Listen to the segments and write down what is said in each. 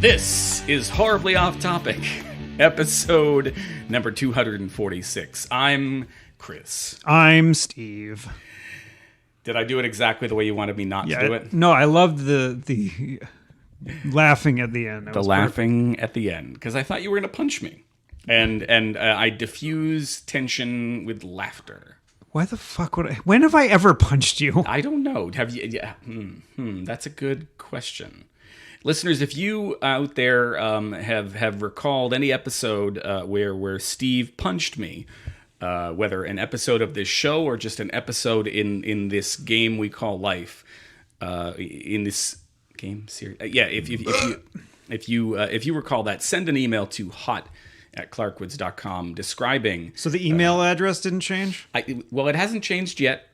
This is Horribly Off Topic, episode number 246. I'm Chris. I'm Steve. Did I do it exactly the way you wanted me not to do it? No, I loved the laughing at the end. The laughing at the end, because I thought you were going to punch me. And I diffuse tension with laughter. Why the fuck would I? When have I ever punched you? I don't know. Have you? Yeah. That's a good question. Listeners, if you out there have recalled any episode where Steve punched me, whether an episode of this show or just an episode in this game we call life, in this game series, if you recall that, send an email to hot@clarkwoods.com describing. So the email address didn't change? Well, it hasn't changed yet,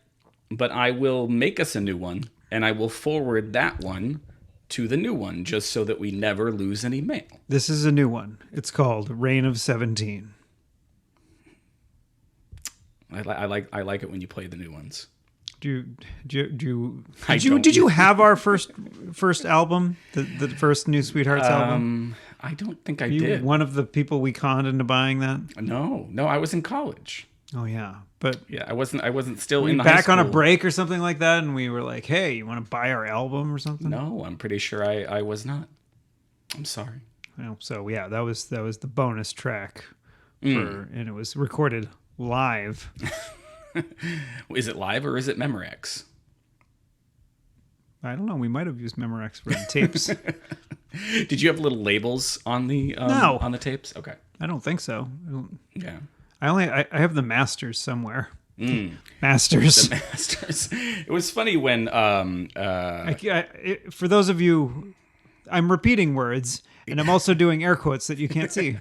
but I will make us a new one, and I will forward that one to the new one, just so that we never lose any mail. This is a new one. It's called Reign of 17. I like it when you play the new ones. Did you have our first album, the first New Sweethearts album? I don't think I you did. One of the people we conned into buying that? No, I was in college. Oh yeah, but yeah, I wasn't still in the back high school. on a break or something like that, and we were like, "Hey, you want to buy our album or something?" No, I'm pretty sure I was not. I'm sorry. Well, so yeah, that was the bonus track, and it was recorded live. Is it live or is it Memorex? I don't know. We might have used Memorex for the tapes. Did you have little labels on the No. on the tapes? Okay. I don't think so. Yeah. I have the masters somewhere. Masters. The masters. It was funny when for those of you, I'm repeating words, and I'm also doing air quotes that you can't see.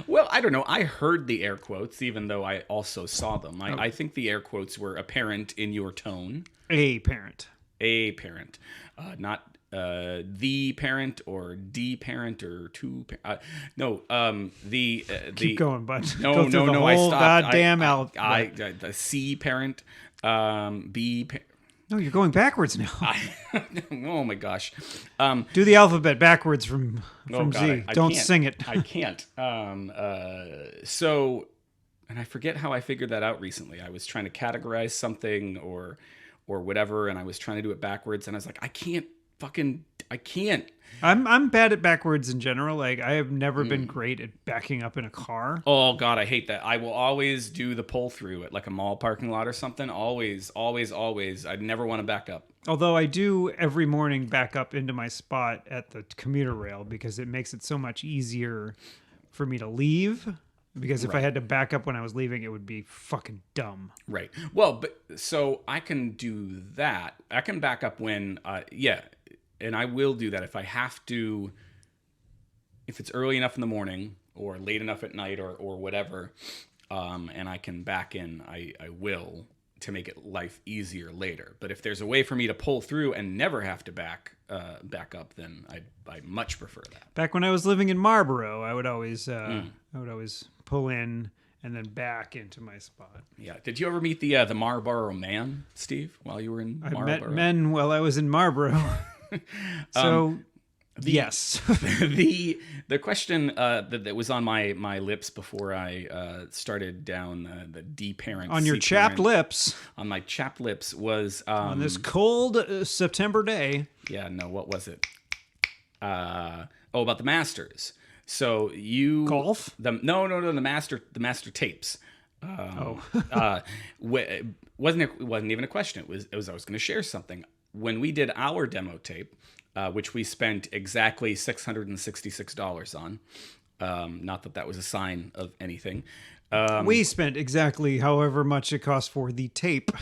Well, I don't know. I heard the air quotes, even though I also saw them. I think the air quotes were apparent in your tone. A parent. A parent. Not the parent or D parent or two. No. Keep going, bud. No. Go through the No. whole I stopped. goddamn alphabet. The C parent. B. No, you're going backwards now. Oh my gosh. Do the alphabet backwards from God, Z. I Don't can't. sing it. I can't. So, and I forget how I figured that out recently. I was trying to categorize something or whatever, and I was trying to do it backwards, and I was like, I can't. I'm bad at backwards in general. Like, I have never been great at backing up in a car. Oh God, I hate that. I will always do the pull through at like a mall parking lot or something. Always. I never want to back up. Although I do every morning back up into my spot at the commuter rail because it makes it so much easier for me to leave. Because if I had to back up when I was leaving, it would be fucking dumb. Right. Well, but so I can do that. I can back up when, and I will do that if I have to, if it's early enough in the morning or late enough at night or whatever, and I can back in, I will, to make it life easier later. But if there's a way for me to pull through and never have to back up, then I much prefer that. Back when I was living in Marlboro, I would always pull in and then back into my spot. Yeah. Did you ever meet the Marlboro Man, Steve, while you were in Marlboro? I met men while I was in Marlboro. So yes. the question that was on my lips before I started down the D parent on your chapped lips. On my chapped lips was on this cold September day. Yeah, no, what was it? About the Masters. So you golf? The master tapes. Wasn't even a question. It was I was going to share something. When we did our demo tape, which we spent exactly $666 on, not that was a sign of anything. We spent exactly however much it cost for the tape.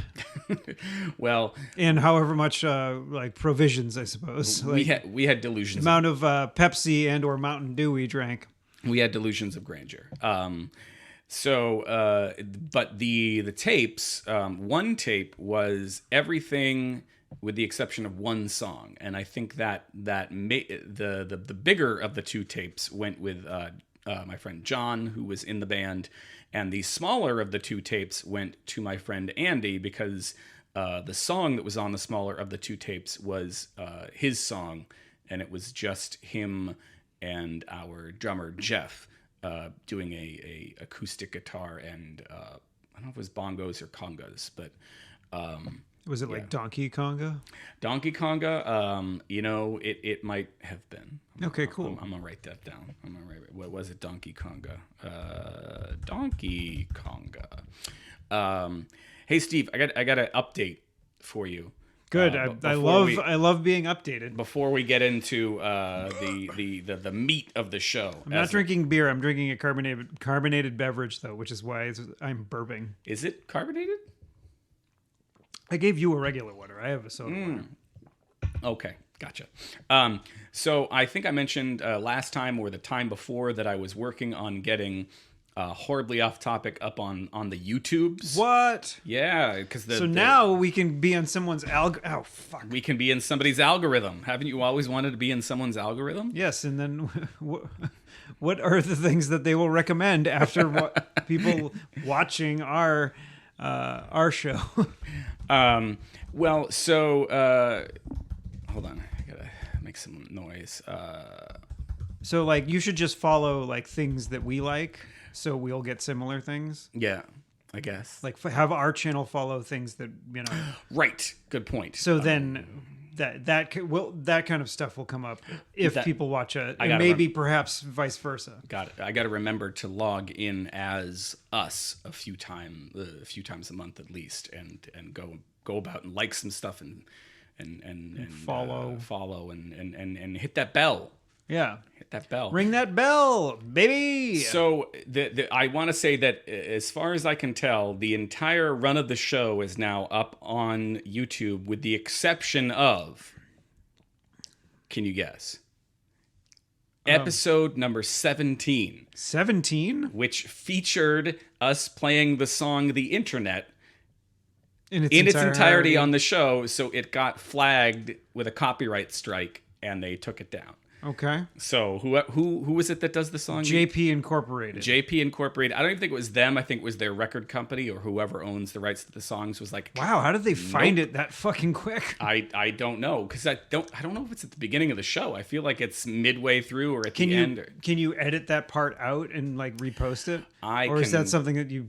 Well, and however much like provisions, I suppose. We had delusions. The amount of Pepsi and or Mountain Dew we drank. We had delusions of grandeur. But the tapes, one tape was everything with the exception of one song, and I think the bigger of the two tapes went with my friend John, who was in the band, and the smaller of the two tapes went to my friend Andy, because the song that was on the smaller of the two tapes was his song, and it was just him and our drummer Jeff doing a acoustic guitar and I don't know if it was bongos or congas, but Was it like Donkey Konga? Donkey Konga. It might have been. Okay, cool. I'm gonna write that down. What was it? Donkey Konga. Donkey Konga. Hey Steve, I got an update for you. Good. I love being updated. Before we get into the meat of the show. I'm not drinking beer. I'm drinking a carbonated beverage though, which is why I'm burping. Is it carbonated? I gave you a regular water. I have a soda water. Okay, gotcha. So I think I mentioned last time or the time before that I was working on getting Horribly Off Topic up on the YouTubes. What? Yeah, because now we can be on someone's Oh fuck. We can be in somebody's algorithm. Haven't you always wanted to be in someone's algorithm? Yes, and then what are the things that they will recommend after people watching our show? Well, so hold on, I gotta make some noise. So like you should just follow like things that we like, so we'll get similar things. Yeah, I guess. Like have our channel follow things that Right. Good point. So then that kind of stuff will come up if people watch it, and maybe perhaps vice versa. Got it. I got to remember to log in as us a few times a month at least, and go about and like some stuff and follow and hit that bell. Yeah. Hit that bell. Ring that bell, baby. So I want to say that as far as I can tell, the entire run of the show is now up on YouTube with the exception of, can you guess? Episode number 17. 17? Which featured us playing the song The Internet in its entirety on the show. So it got flagged with a copyright strike and they took it down. Okay. So who is it that does the song? JP Incorporated. JP Incorporated. I don't even think it was them. I think it was their record company or whoever owns the rights to the songs was like, wow, how did they find it that fucking quick? I don't know, because I don't know if it's at the beginning of the show. I feel like it's midway through or at the end. Can you edit that part out and like repost it? Is that something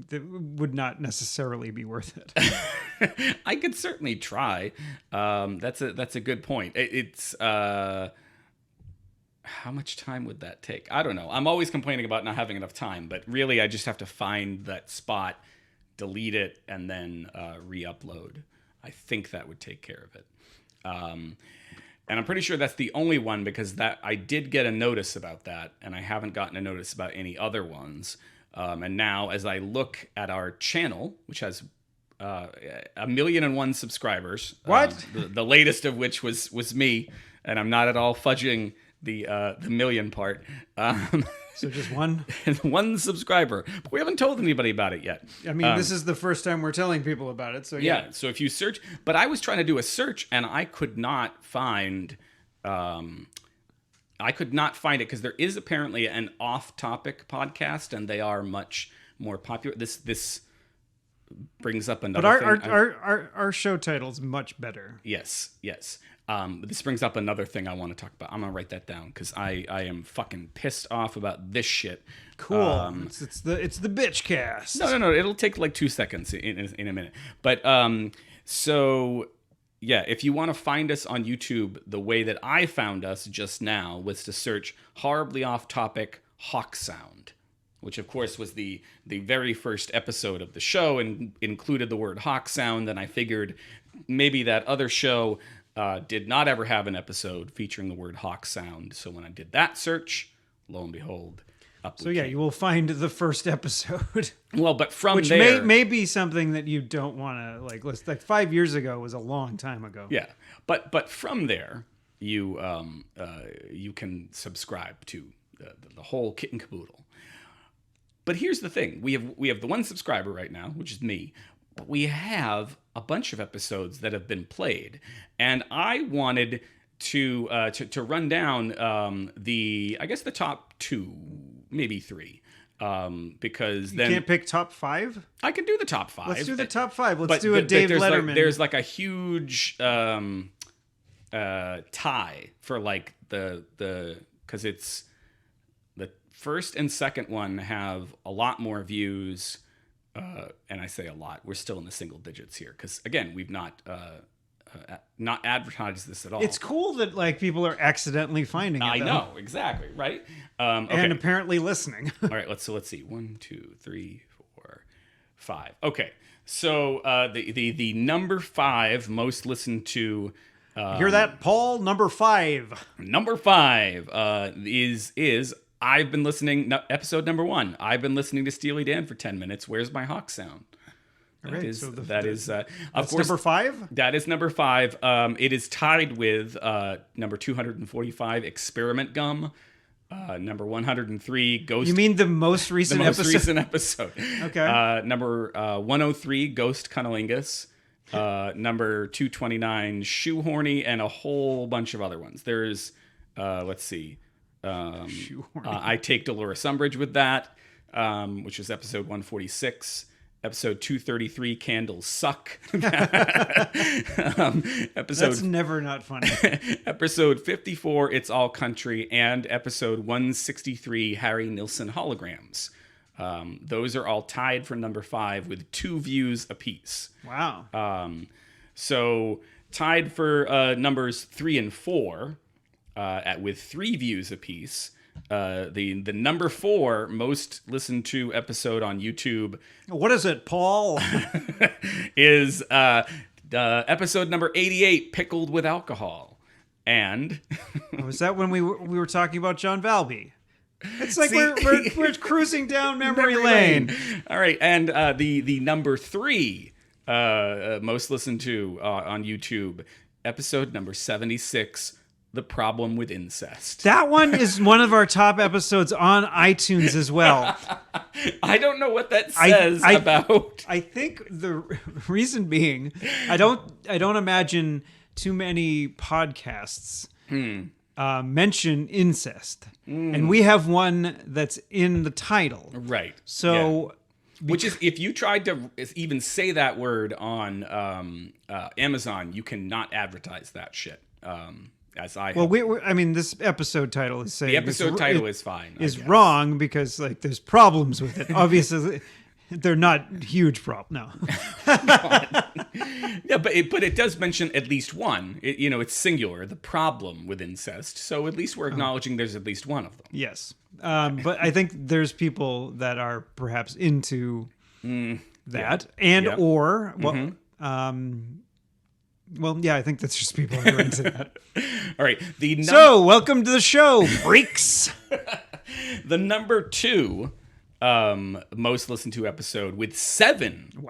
that would not necessarily be worth it? I could certainly try. That's a good point. It's how much time would that take? I don't know. I'm always complaining about not having enough time, but really I just have to find that spot, delete it, and then re-upload. I think that would take care of it. And I'm pretty sure that's the only one, because that I did get a notice about that, and I haven't gotten a notice about any other ones. And now as I look at our channel, which has 1,000,001 subscribers. What? The latest of which was me, and I'm not at all fudging the million part. So just one? One subscriber. But we haven't told anybody about it yet. I mean, this is the first time we're telling people about it. So yeah. So if you search, but I was trying to do a search and I could not find it because there is apparently an off-topic podcast and they are much more popular. This brings up another thing. But our show title's much better. Yes. But this brings up another thing I want to talk about. I'm gonna write that down because I am fucking pissed off about this shit. Cool. It's the bitch cast. No. It'll take like 2 seconds in a minute. But so yeah, if you want to find us on YouTube, the way that I found us just now was to search Horribly Off Topic Hawk Sound, which of course was the very first episode of the show and included the word hawk sound. And I figured maybe that other show did not ever have an episode featuring the word hawk sound. So when I did that search, lo and behold, up so yeah, came. You will find the first episode. Well, but from which there, may be something that you don't want to like. Like 5 years ago was a long time ago. Yeah, but from there, you can subscribe to the whole kit and caboodle. But here's the thing: we have the one subscriber right now, which is me. But we have a bunch of episodes that have been played, and I wanted to run down the top 2, maybe 3, because then you can't pick top 5. I can do the top 5. Let's do the top 5. Let's do a Dave Letterman. There's like a huge tie for like the because it's the first and second one have a lot more views. And I say a lot. We're still in the single digits here because, again, we've not advertised this at all. It's cool that like people are accidentally finding it. I though. know, exactly, right? Okay. And apparently listening. All right, let's see. 1, 2, 3, 4, 5. Okay, so the number 5 most listened to. Hear that, Paul? Number 5. Number 5 is I've been listening. Episode number 1. I've been listening to Steely Dan for 10 minutes. Where's my hawk sound? That is, of course, number 5. That is number 5. It is tied with number 245, Experiment Gum. Number 103, Ghost. You mean the most recent the most episode? recent episode. Okay. Number 103, Ghost Cunnilingus. Number 229, Shoehorny, and a whole bunch of other ones. There's, let's see, I Take Dolores Umbridge with that, which is episode 146. Episode 233, Candles Suck. That's never not funny. Episode 54, It's All Country. And episode 163, Harry Nilsson Holograms. Those are all tied for number 5 with 2 views apiece. Wow. So tied for numbers 3 and 4 with 3 views apiece. The number 4 most listened to episode on YouTube. What is it, Paul? is episode number 88, Pickled with Alcohol. And was that when we were talking about John Valby? It's like See? we're cruising down memory lane. All right, and the number 3 most listened to on YouTube, episode number 76, The Problem with Incest. That one is one of our top episodes on iTunes as well. I don't know what that says about. I think the reason being, I don't imagine too many podcasts mention incest, and we have one that's in the title, Right? So. Yeah. Which is, if you tried to even say that word on Amazon, you cannot advertise that shit. As I well, I mean, this episode title is saying the episode title is fine. Is wrong because like there's problems with it. Obviously, they're not huge problems. No. Yeah, but it does mention at least one. It's singular. The problem with incest. So at least we're acknowledging there's at least one of them. Yes, but I think there's people that are perhaps into that, and or well. Well, yeah, I think that's just people who are into that. All right. So, welcome to the show, freaks. The number 2 most listened to episode with 7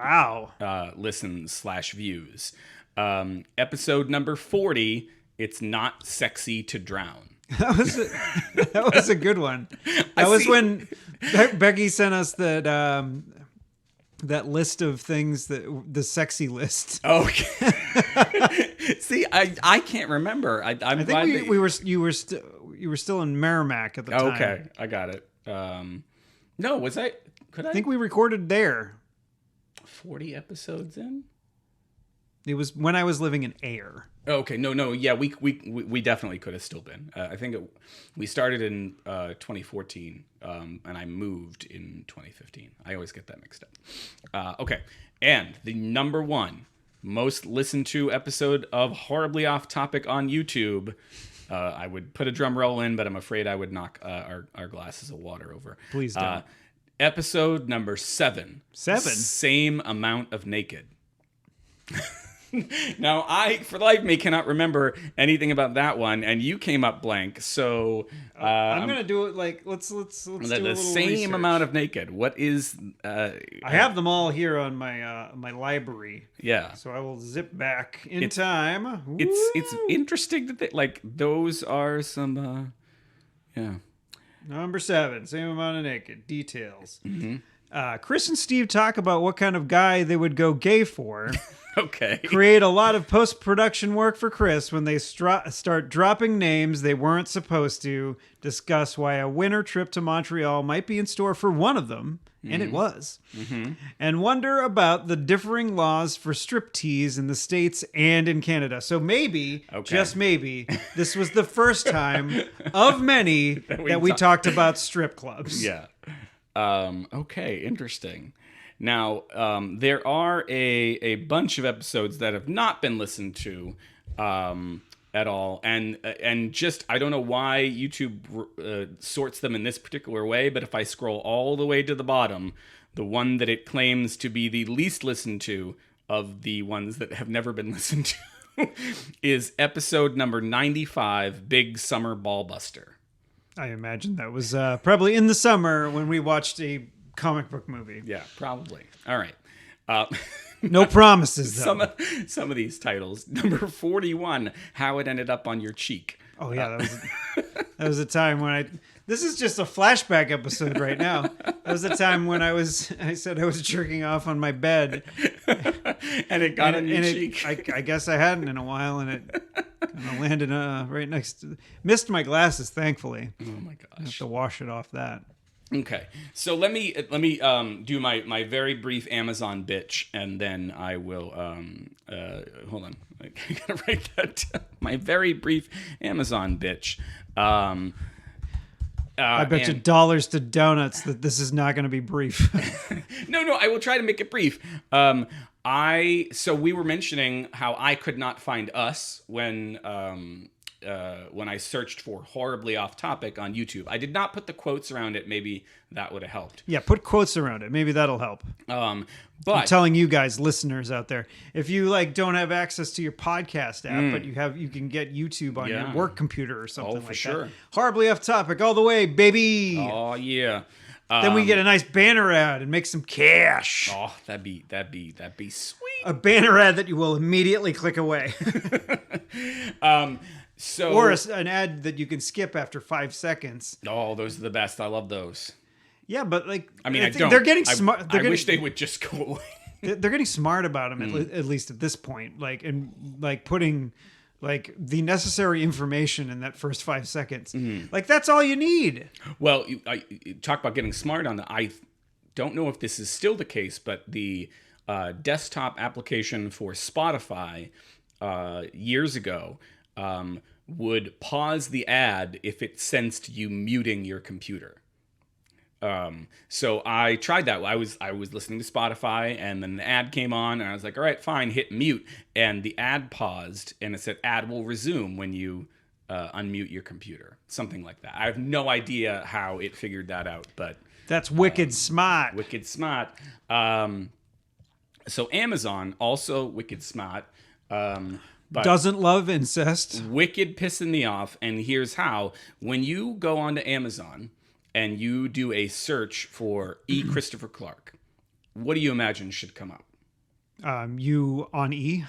listens/views. Episode number 40, It's Not Sexy to Drown. That was a good one. That was when Becky sent us that list of things, the sexy list. Okay. See, I can't remember. I think you were still in Merrimack at the time. Okay, I got it. No, was I? Could I? I think we recorded there. 40 episodes in. It was when I was living in Ayr. Okay, no, yeah, we definitely could have still been. I think we started in 2014, and I moved in 2015. I always get that mixed up. Okay, and the number 1 most listened to episode of Horribly Off Topic on YouTube. I would put a drum roll in, but I'm afraid I would knock our glasses of water over. Please don't. Episode number 7. 7? Same amount of naked. Now, I, for the life of me, cannot remember anything about that one, and you came up blank. So I'm gonna do it like let's do a little same research. Amount of naked. What is? I have them all here on my library. Yeah. So I will zip back in time. It's interesting that those are some. Yeah. Number 7, same amount of naked details. Chris and Steve talk about what kind of guy they would go gay for. Okay. Create a lot of post-production work for Chris when they start dropping names they weren't supposed to. Discuss why a winter trip to Montreal might be in store for one of them, and it was. And wonder about the differing laws for striptease in the States and in Canada. So maybe, just maybe, this was the first time of many that we talked about strip clubs. Yeah. Okay, interesting. Now, there are a bunch of episodes that have not been listened to at all, and just I don't know why YouTube sorts them in this particular way, but if I scroll all the way to the bottom, the one that it claims to be the least listened to of the ones that have never been listened to is episode number 95, Big Summer Ballbuster. I imagine that was probably in the summer when we watched a comic book movie. Yeah, probably. All right. No promises, though. Some of these titles. Number 41, How It Ended Up on Your Cheek. Oh, yeah. That was a time when this is just a flashback episode right now. That was the time when I said I was jerking off on my bed. And it got on your cheek. I guess I hadn't in a while, and it kind of landed right next to... Missed my glasses, thankfully. Oh, my gosh. I have to wash it off that. Okay, so let me do my very brief Amazon bitch, and then I will hold on, I gotta write that down. My very brief Amazon bitch. I bet you dollars to donuts that this is not going to be brief. No, I will try to make it brief. So we were mentioning how I could not find us when I searched for horribly off topic on YouTube. I did not put the quotes around it. Maybe that would have helped. Yeah, put quotes around it. Maybe that'll help. But I'm telling you guys, listeners out there, if you don't have access to your podcast app, but you can get YouTube on your work computer or something like sure. that. Horribly off topic all the way, baby. Oh yeah. Then we get a nice banner ad and make some cash. Oh, that'd be sweet. A banner ad that you will immediately click away. Or an ad that you can skip after 5 seconds. Oh, those are the best. I love those. Yeah, but I don't. They're getting smart. I wish they would just go away. They're getting smart about them, at least at this point. Putting the necessary information in that first 5 seconds. That's all you need. Well, you talk about getting smart on that. I don't know if this is still the case, but the desktop application for Spotify years ago would pause the ad if it sensed you muting your computer. So I tried that. I was listening to Spotify, and then the ad came on, and I was like, all right, fine, hit mute. And the ad paused, and it said ad will resume when you unmute your computer. Something like that. I have no idea how it figured that out, but... That's wicked smart. Wicked smart. So Amazon, also wicked smart. But doesn't love incest. Wicked pissing me off, and here's how. When you go onto Amazon and you do a search for E. Christopher Clark, what do you imagine should come up? You on E?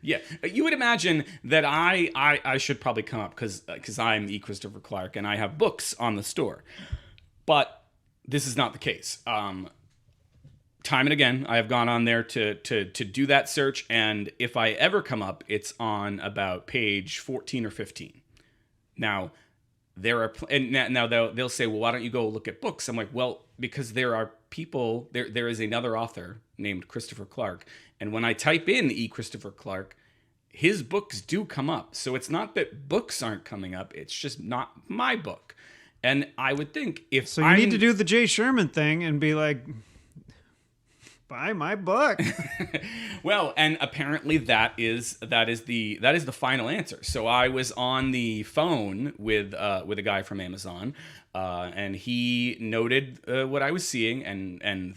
Yeah, you would imagine that I should probably come up because I'm E. Christopher Clark and I have books on the store. But this is not the case. Time and again, I have gone on there to do that search, and if I ever come up, it's on about page 14 or 15. Now, there are now they'll say, well, why don't you go look at books? I'm like, well, because there are people there is another author named Christopher Clark, and when I type in E. Christopher Clark, his books do come up. So it's not that books aren't coming up; it's just not my book. And I would think if you need to do the Jay Sherman thing and be like, buy my book. Well, and apparently that is the final answer. So I was on the phone with a guy from Amazon, and he noted what I was seeing and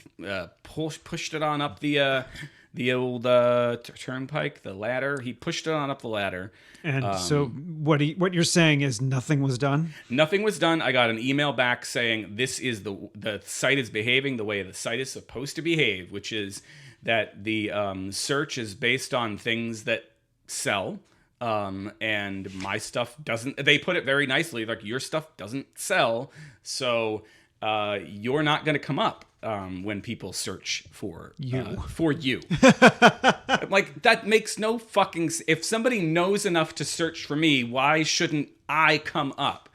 pushed it on up the old turnpike, the ladder. He pushed it on up the ladder. And so what you're saying is nothing was done? Nothing was done. I got an email back saying this is the site is behaving the way the site is supposed to behave, which is that the search is based on things that sell. And my stuff doesn't. They put it very nicely, like your stuff doesn't sell. So you're not going to come up when people search for You. For you. Like, that makes no fucking if somebody knows enough to search for me, why shouldn't I come up?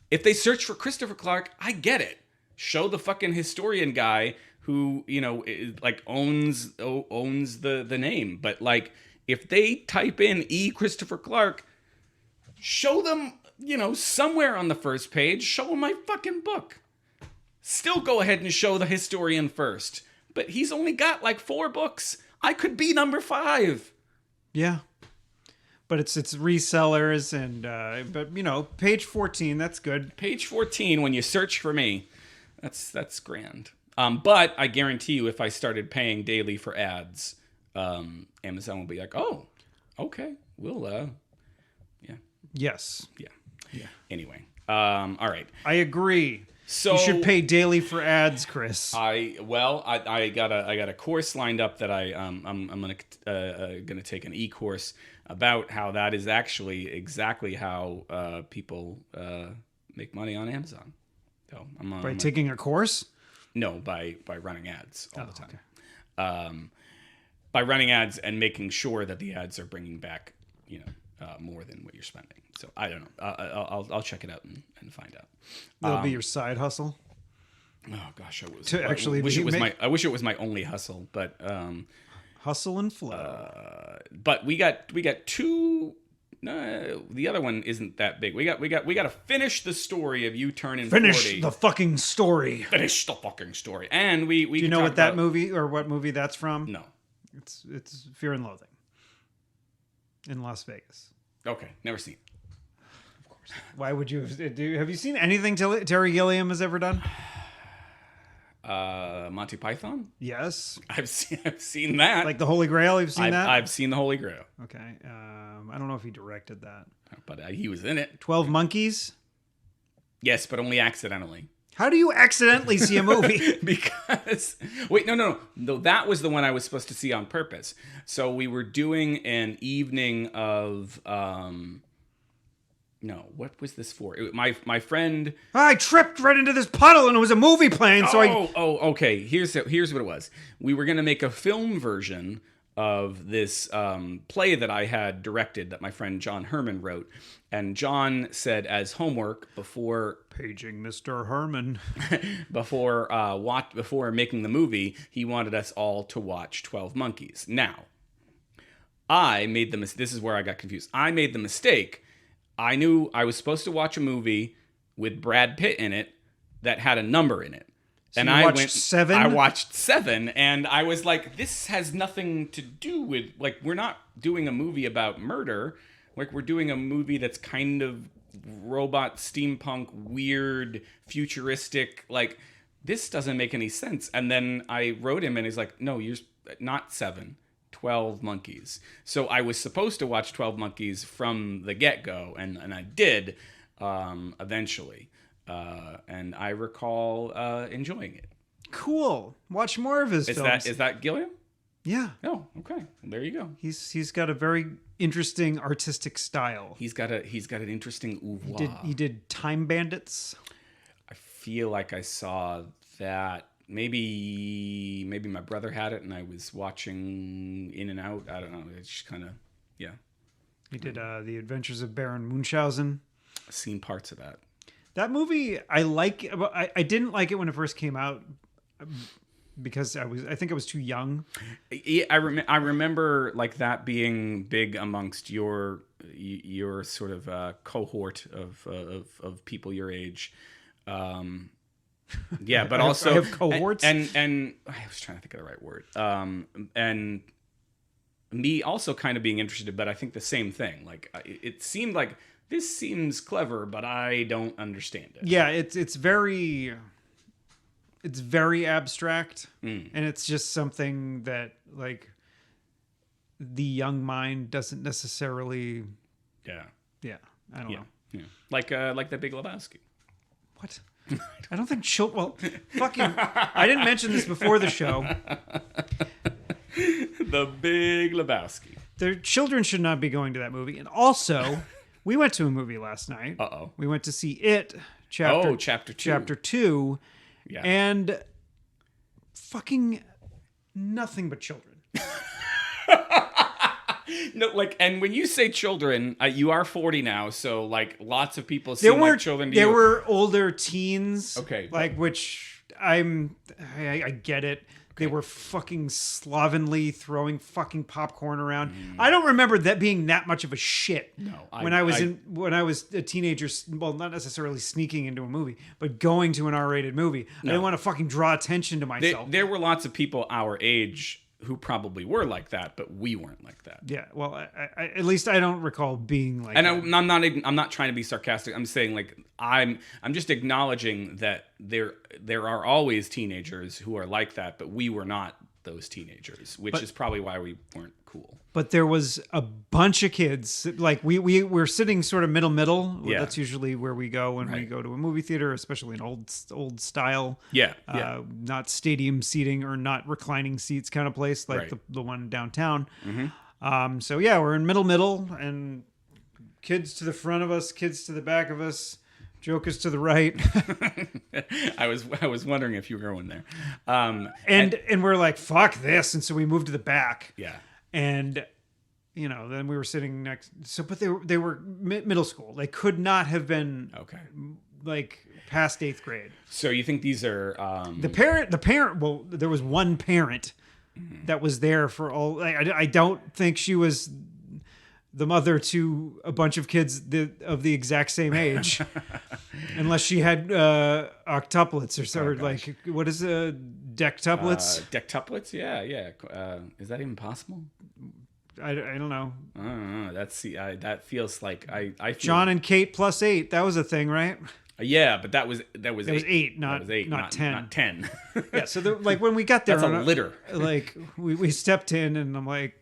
If they search for Christopher Clark, I get it. Show the fucking historian guy who, like owns the name. But like, if they type in Christopher Clark, show them, somewhere on the first page, show them my fucking book. Still go ahead and show the historian first. But he's only got like 4 books. I could be number 5. Yeah. But it's resellers but page 14, that's good. Page 14, when you search for me, that's grand. But I guarantee you, if I started paying daily for ads, Amazon will be like, oh, okay, we'll, yeah. Yes. Yeah. Anyway, all right. I agree. So you should pay daily for ads, Chris. I got a course lined up that I'm gonna take an e-course about how that is actually exactly how people make money on Amazon. So By taking a course? No, by running ads all the time. Okay. By running ads and making sure that the ads are bringing back, more than what you're spending. So I don't know. I'll check it out and find out. That'll be your side hustle. Oh gosh, I wish it was my only hustle, but hustle and flow. But we got 2. The other one isn't that big. We got to finish the story of you turning 40. The fucking story. Finish the fucking story. And we Do you know what that movie or what movie that's from? No. It's Fear and Loathing in Las Vegas. Okay, never seen. Of course. Why would you have you seen anything Terry Gilliam has ever done? Monty Python? Yes. I've seen that. Like the Holy Grail, you've seen that? I've seen the Holy Grail. Okay. I don't know if he directed that. But he was in it. 12 Monkeys? Yes, but only accidentally. How do you accidentally see a movie? Because wait, no, that was the one I was supposed to see on purpose. So we were doing an evening of no, what was this for? My friend. I tripped right into this puddle and it was a movie playing. So okay. Here's what it was. We were gonna make a film version of this play that I had directed that my friend John Herman wrote, and John said as homework before paging Mr. Herman before making the movie, he wanted us all to watch 12 Monkeys. Now, I made this is where I got confused. I made the mistake. I knew I was supposed to watch a movie with Brad Pitt in it that had a number in it. So and I watched 7? I watched 7, and I was like, this has nothing to do with, like, we're not doing a movie about murder. Like, we're doing a movie that's kind of robot, steampunk, weird, futuristic. Like, this doesn't make any sense. And then I wrote him, and he's like, no, you're not 7. 12 Monkeys. So I was supposed to watch 12 Monkeys from the get-go, and I did eventually. And I recall enjoying it. Cool. Watch more of his films. Is that Gilliam? Yeah. Oh, okay. Well, there you go. He's got a very interesting artistic style. He's got an interesting oeuvre. He did Time Bandits. I feel like I saw that. Maybe my brother had it and I was watching in and out. I don't know. It's just kind of, yeah. He did The Adventures of Baron Munchausen. I've seen parts of that. That movie, I like. I didn't like it when it first came out because I think I was too young. Yeah, I remember like that being big amongst your sort of cohort of people your age. Yeah, but also I have cohorts, and I was trying to think of the right word. And me also kind of being interested, but I think the same thing. Like it seemed like this seems clever, but I don't understand it. Yeah, it's very abstract, and it's just something that like the young mind doesn't necessarily. Yeah. I don't know. Yeah. Like the Big Lebowski. What? I don't think children. Well, fucking. I didn't mention this before the show. The Big Lebowski. Their children should not be going to that movie. And also, we went to a movie last night. Uh-oh. We went to see It. Chapter 2. Yeah. And fucking nothing but children. No, like, and when you say children, you are 40 now, so like lots of people There seem were like children to there you. were older teens. Okay. Like, which I get it. They were fucking slovenly, throwing fucking popcorn around. I don't remember that being that much of a shit. No, when I was a teenager. Well, not necessarily sneaking into a movie, but going to an R-rated movie. I didn't want to fucking draw attention to myself. There were lots of people our age who probably were like that, but we weren't like that. Yeah, well, I at least I don't recall being like. And that. I'm not trying to be sarcastic. I'm saying like I'm just acknowledging that there are always teenagers who are like that, but we were not those teenagers, which is probably why we weren't cool. But there was a bunch of kids. Like we were sitting sort of middle. Yeah. That's usually where we go when we go to a movie theater, especially an old style. Yeah. Not stadium seating or not reclining seats kind of place like Right. the one downtown. So yeah, we're in middle, and kids to the front of us, kids to the back of us, jokers to the right. I was wondering if you were going there. And we're like, fuck this. And so we moved to the back. Yeah. And then we were sitting next. So, but they were middle school. They could not have been Okay. like past 8th grade. So you think these are The parent. Well, there was one parent that was there for all. I don't think she was the mother to a bunch of kids of the exact same age, unless she had octuplets or like what is a dectuplets? dectuplets? Yeah. Is that even possible? I don't know. I don't know. That feels like I feel, John and Kate plus 8. That was a thing, right? Yeah, but that was It was 8, that was eight, not 10. Not 10. Yeah. So like when we got there, That's a litter. Like we stepped in, and I'm like,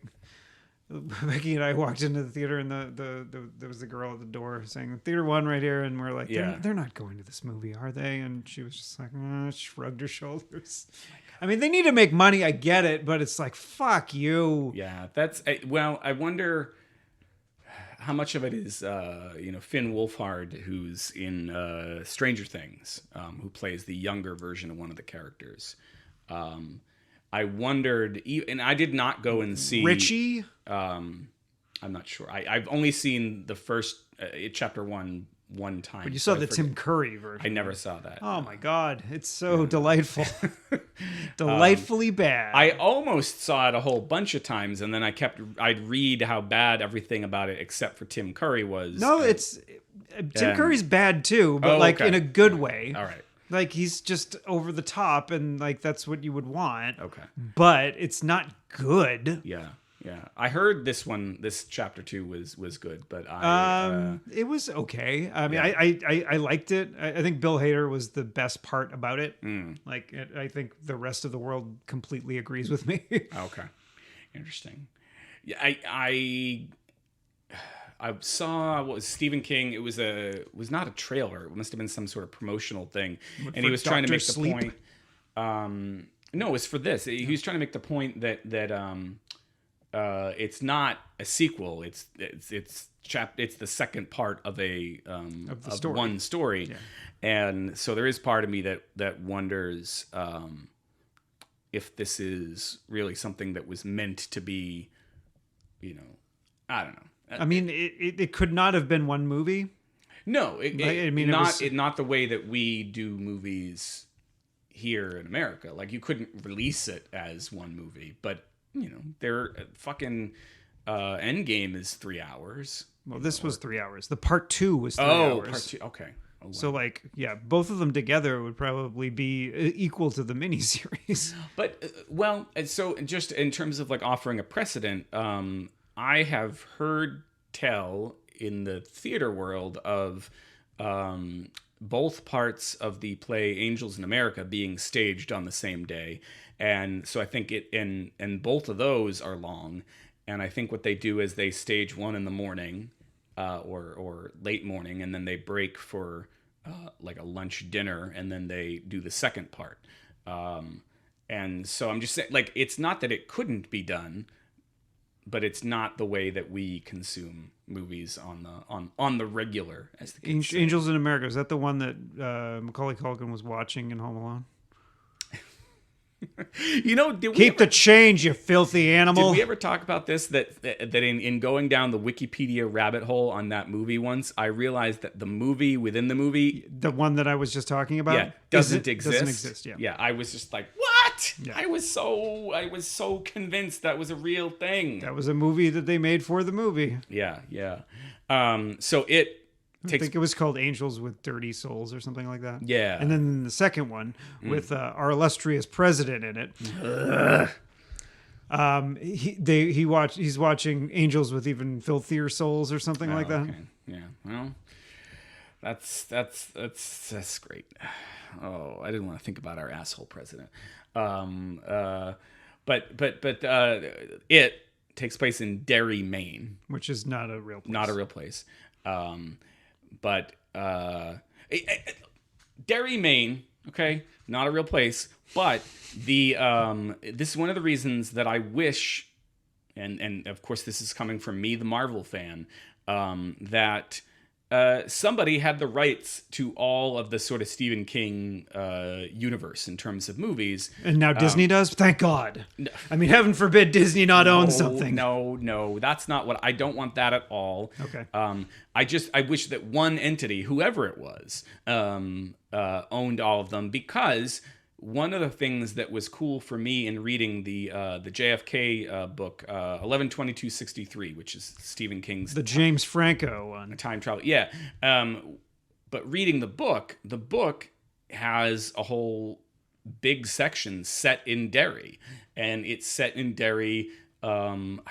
Becky and I walked into the theater, and there was the girl at the door saying Theater 1 right here, and we're like, they're not going to this movie, are they? And she was just like, shrugged her shoulders. I mean, they need to make money, I get it, but it's like, fuck you. Yeah, I wonder how much of it is Finn Wolfhard, who's in Stranger Things, who plays the younger version of one of the characters. I wondered, and I did not go and see Richie. I'm not sure. I've only seen the first chapter one time. But you saw so the Tim Curry version. I never saw that. Oh my God, it's so delightful, delightfully bad. I almost saw it a whole bunch of times, and then I'd read how bad everything about it, except for Tim Curry was. No, Tim Curry's bad too, but in a good way. All right. Like he's just over the top, and like that's what you would want. Okay. But it's not good. Yeah. I heard this chapter 2 was good, but it was okay. I mean, I liked it. I think Bill Hader was the best part about it. Like, I think the rest of the world completely agrees with me. Okay, interesting. Yeah, I saw what was Stephen King. It was not a trailer. It must have been some sort of promotional thing, and he was trying to make the point. No, it was for this. He was trying to make the point that it's not a sequel. It's the second part of story. One story, and so there is part of me that wonders if this is really something that was meant to be. I don't know. I mean, it could not have been one movie. No, not the way that we do movies here in America. Like you couldn't release it as one movie, but their fucking Endgame is 3 hours. Well, this was 3 hours. The part 2 was 3 hours. Part 2. Okay. Oh, wow. So both of them together would probably be equal to the miniseries. But so just in terms of like offering a precedent, I have heard tell in the theater world of both parts of the play Angels in America being staged on the same day. And so I think and both of those are long. And I think what they do is they stage one in the morning or late morning, and then they break for like a lunch dinner, and then they do the second part. And so I'm just saying, like, it's not that it couldn't be done, but it's not the way that we consume movies on the regular, as the kids say. Angels in America, is that the one that Macaulay Culkin was watching in Home Alone? Did The change, you filthy animal. Did we ever talk about this? That in going down the Wikipedia rabbit hole on that movie once, I realized that the movie within the movie, the one that I was just talking about, doesn't exist. Doesn't exist. Yeah. Yeah. I was just like, what? Yeah. I was so convinced that was a real thing. That was a movie that they made for the movie. Yeah. So it. I think it was called Angels with Dirty Souls or something like that. Yeah. And then the second one with our illustrious president in it. He's watching Angels with Even Filthier Souls or something like that. Okay. Yeah. Well, that's great. Oh, I didn't want to think about our asshole president. But it takes place in Derry, Maine, which is not a real place. Not a real place. But Derry, Maine, okay, not a real place. But this is one of the reasons that I wish, and of course this is coming from me, the Marvel fan, that somebody had the rights to all of the sort of Stephen King universe in terms of movies. And now Disney does? Thank God. I mean, heaven forbid Disney not own something. No, that's not what I don't want that at all. Okay. I wish that one entity, whoever it was, owned all of them, because one of the things that was cool for me in reading the JFK book, 11/22/63, which is Stephen King's James Franco one, time travel. Yeah. But reading the book has a whole big section set in Derry, and it's set in Derry. I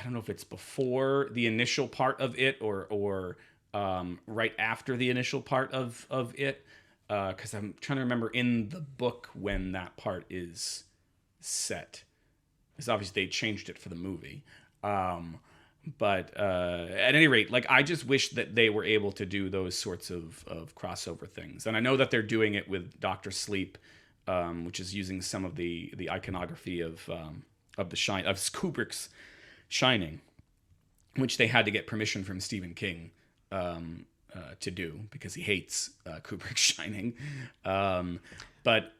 don't know if it's before the initial part of it or right after the initial part of it. Because I'm trying to remember in the book when that part is set. Because obviously they changed it for the movie. But at any rate, like, I just wish that they were able to do those sorts of crossover things. And I know that they're doing it with Dr. Sleep, which is using some of the iconography of Kubrick's Shining, which they had to get permission from Stephen King to do, because he hates Kubrick's Shining. But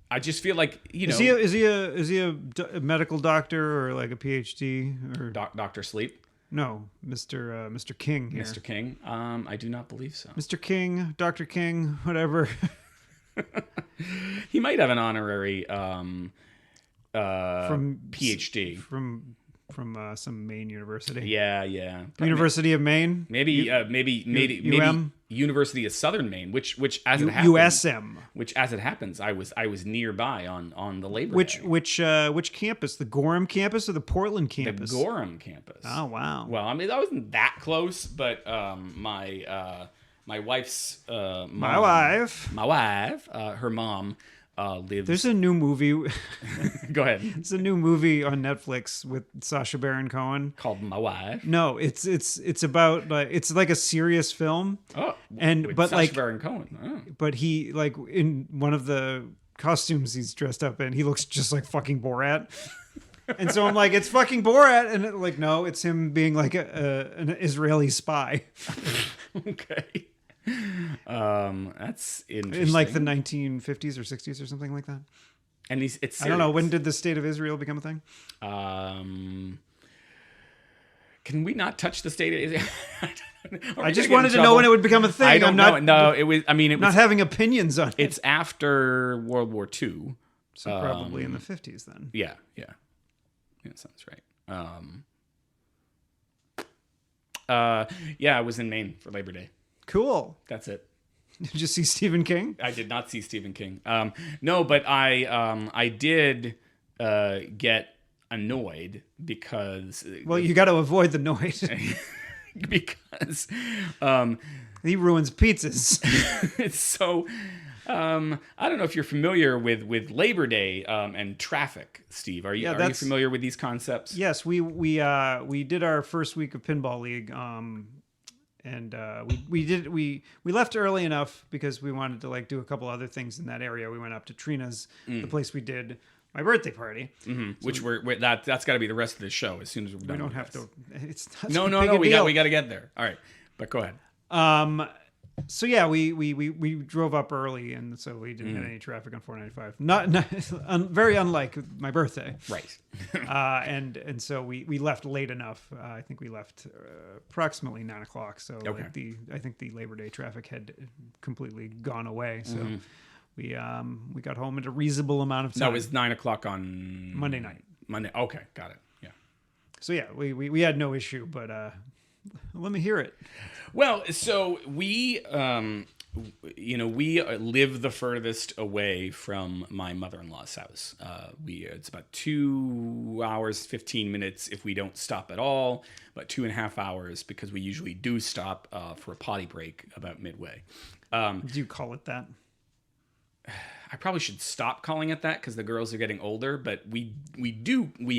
I just feel like, is he a medical doctor or like a PhD or Dr. Sleep? No, Mr. King here. Mr. King? I do not believe so. Mr. King, Dr. King, whatever. He might have an honorary PhD from some Maine university. Yeah. University of Maine? Maybe UM? University of Southern Maine, which as it happens, USM. Which, as it happens, I was nearby on the Labor Day. Which campus? The Gorham campus or the Portland campus? The Gorham campus. Oh, wow. Well, I mean, I wasn't that close, but my wife's my wife, her mom lives. There's a new movie. Go ahead. It's a new movie on Netflix with Sacha Baron Cohen called My Wife. No, it's about it's like a serious film. Oh, but Sacha Baron Cohen. Oh. But he, like, in one of the costumes he's dressed up in, he looks just like fucking Borat. And so I'm like, it's fucking Borat, and no, it's him being like an Israeli spy. Okay. That's interesting. In like the 1950s or 60s or something like that. And it's serious. I don't know, when did the state of Israel become a thing? Can we not touch the state of Israel? I just wanted to know when it would become a thing. I don't know. No, it was. I mean, it was not having opinions on it. It's after World War II, so probably in the 50s then. Yeah, sounds right. Yeah, I was in Maine for Labor Day. Cool. That's it. Did you see Stephen King? I did not see Stephen King. No, but I did get annoyed because. Well, you got to avoid the noise. Because he ruins pizzas. It's so. I don't know if you're familiar with Labor Day and traffic, Steve. Are you familiar with these concepts? Yes, we did our first week of Pinball League. And we left early enough because we wanted to do a couple other things in that area. We went up to Trina's, the place we did my birthday party. Which that's got to be the rest of the show as soon as we're done. We don't with have this. to. It's not No, so no, big no. a We deal. got to get there. All right, but go ahead. So yeah, we drove up early, and so we didn't hit any traffic on 495. Not very unlike my birthday. Right. And so we left late enough. I think we left approximately 9 o'clock. So Okay. I think the Labor Day traffic had completely gone away. So we got home at a reasonable amount of time. That was 9 o'clock on Monday night. Monday. Okay, got it. Yeah. So yeah, we had no issue, but let me hear it. Well, so we, we live the furthest away from my mother-in-law's house. It's about 2 hours, 15 minutes if we don't stop at all, but 2.5 hours because we usually do stop for a potty break about midway. Do you call it that? I probably should stop calling it that because the girls are getting older, but we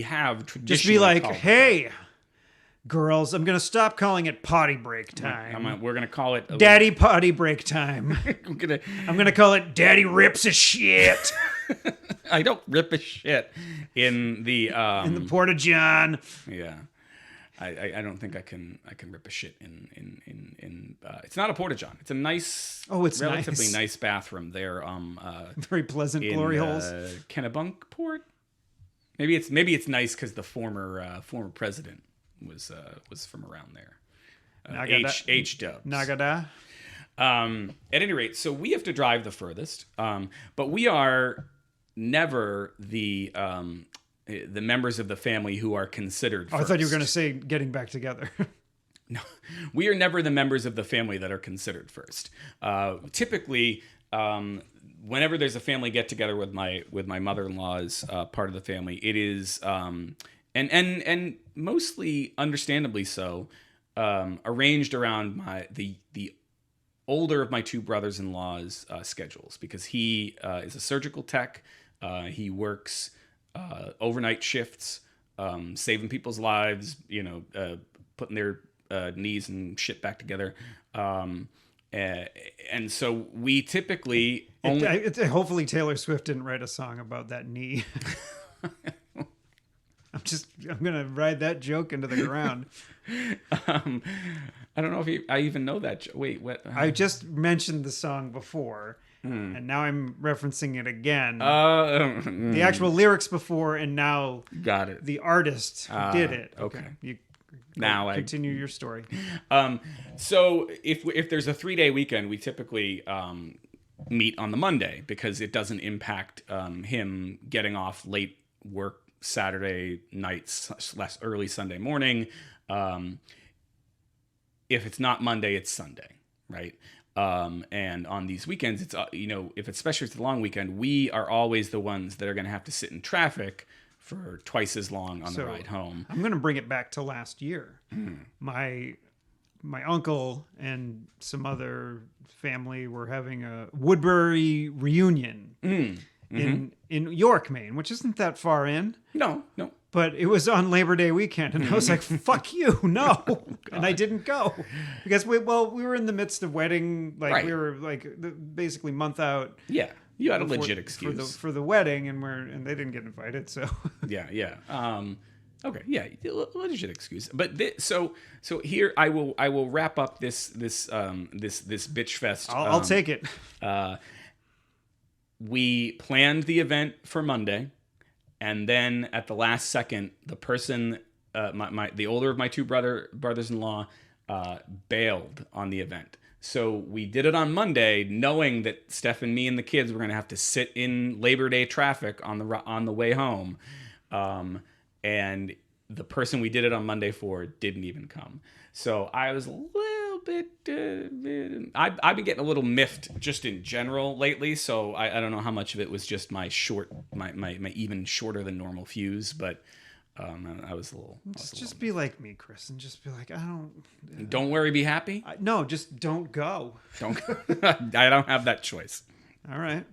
have traditionally Just be like, called it hey, girls, I'm going to stop calling it potty break time. we're gonna call it Daddy potty break time. I'm gonna. I'm going to call it Daddy rips a shit I don't rip a shit in the in the Porta-John. Yeah, I don't think I can rip a shit in it's not a Porta-John. It's a nice, it's relatively nice bathroom there. Very pleasant in glory holes. Kennebunkport. Maybe it's nice because the former president was from around there. H Dubs. Nagada. At any rate, so we have to drive the furthest, but we are never the members of the family who are considered first. I thought you were going to say getting back together. No, we are never the members of the family that are considered first. Typically, whenever there's a family get together with my mother-in-law's part of the family, it is and mostly understandably so, arranged around the older of my two brothers-in-law's schedules because he is a surgical tech. He works overnight shifts, saving people's lives. Putting their knees and shit back together. And so we typically only... Hopefully Taylor Swift didn't write a song about that knee. I'm going to ride that joke into the ground. I don't know if I even know that. Wait, what? I just mentioned the song before, and now I'm referencing it again. The actual lyrics before, and now got it. The artist who did it. Okay. You now continue your story. So if there's a 3-day weekend, we typically meet on the Monday because it doesn't impact him getting off late work Saturday night / early Sunday morning. If it's not Monday, it's Sunday, right? And on these weekends, it's especially if it's a long weekend, we are always the ones that are going to have to sit in traffic for twice as long on the ride home. I'm going to bring it back to last year. My uncle and some other family were having a Woodbury reunion in York, Maine, which isn't that far in. No. But it was on Labor Day weekend, and I was like, fuck you, no. And I didn't go. Because we were in the midst of wedding, like we were like basically month out. Yeah. You had a legit excuse for the wedding, and they didn't get invited. So yeah. Okay, yeah, legit excuse. But so here I will wrap up this bitch fest. I'll take it. We planned the event for Monday, and then at the last second, the person, the older of my two brothers-in-law, bailed on the event. So we did it on Monday, knowing that Steph and me and the kids were going to have to sit in Labor Day traffic on the way home, and the person we did it on Monday for didn't even come. So I was a little bit. I've been getting a little miffed just in general lately. So I don't know how much of it was just my even shorter than normal fuse, but. I was a little. Just be like me, Chris, and just be like, I don't. Don't worry, be happy. No, just don't go. Don't. I don't have that choice. All right.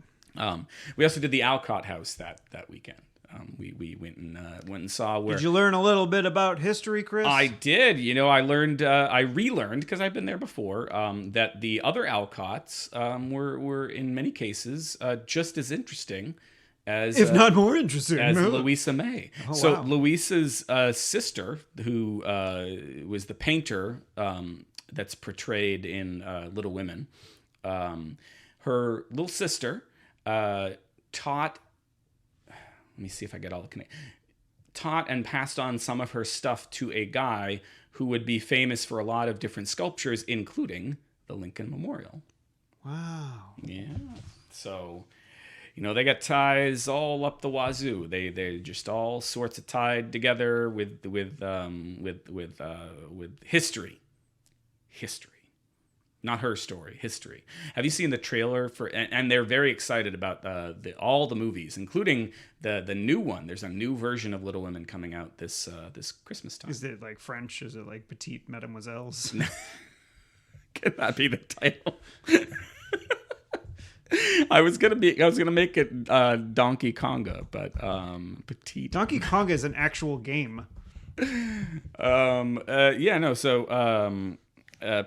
We also did the Alcott House that weekend. We went and saw where. Did you learn a little bit about history, Chris? I did. I learned. I relearned because I've been there before. That the other Alcotts were in many cases just as interesting as if not more interesting. as Louisa May. Oh, So wow. Louisa's sister, who was the painter that's portrayed in Little Women, her little sister taught. Let me see if I get all the connect. Taught and passed on some of her stuff to a guy who would be famous for a lot of different sculptures, including the Lincoln Memorial. Wow. Yeah. So, they got ties all up the wazoo. They're just all sorts of tied together with history. History. Not her story, history. Have you seen the trailer for? And they're very excited about all the movies, including the new one. There's a new version of Little Women coming out this Christmas time. Is it like French? Is it like Petite Mademoiselles? Can that be the title? I was gonna make it Donkey Konga, but Petite. Donkey Konga is an actual game.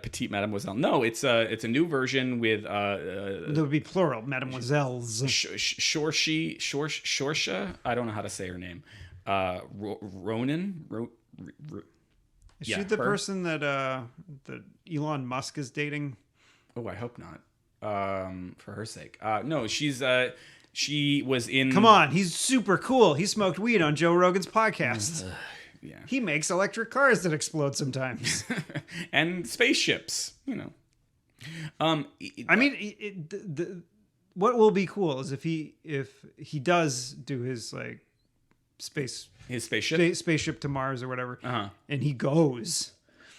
Petite Mademoiselle. No, it's a new version with There would be plural, Mademoiselles. Shorsha. I don't know how to say her name. Ronan. Is she the person that Elon Musk is dating? Oh, I hope not. For her sake. No, she was in. Come on, he's super cool. He smoked weed on Joe Rogan's podcast. Yeah. He makes electric cars that explode sometimes. And spaceships, I mean, what will be cool is if he does do his like spaceship to Mars or whatever, and he goes.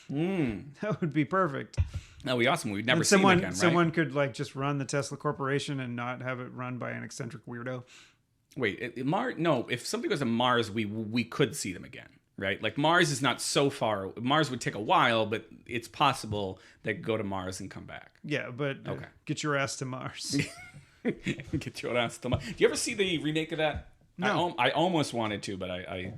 That would be perfect. That would be awesome. We'd never And see him again, right? Someone could like just run the Tesla Corporation and not have it run by an eccentric weirdo. Wait, Mars? No, if somebody goes to Mars, we could see them again, right? Like Mars is not so far. Mars would take a while, but it's possible they could go to Mars and come back. Yeah, but get your ass to Mars. Get your ass to Mars. Do you ever see the remake of that? No. I almost wanted to, but I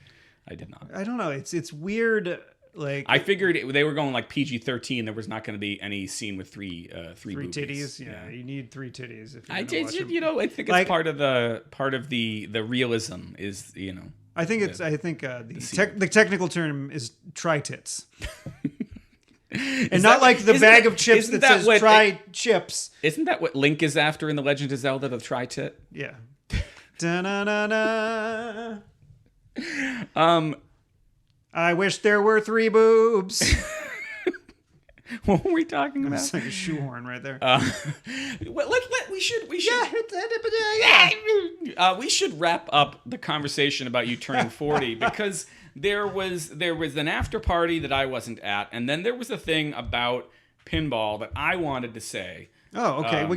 did not. I don't know. It's weird. Like I figured they were going like PG-13. There was not going to be any scene with three boobies. titties. Yeah, you need 3 titties. If I think it's like, part of the realism is I think the technical term is tri-tits. And not like the bag of chips that says tri-chips. Isn't that what Link is after in The Legend of Zelda, the tri-tit? Yeah. Da-na-na-na. I wish there were 3 boobs. What were we talking about? It's like a shoehorn right there. We should wrap up the conversation about you turning 40 because there was an after party that I wasn't at, and then there was a thing about pinball that I wanted to say. Oh, okay.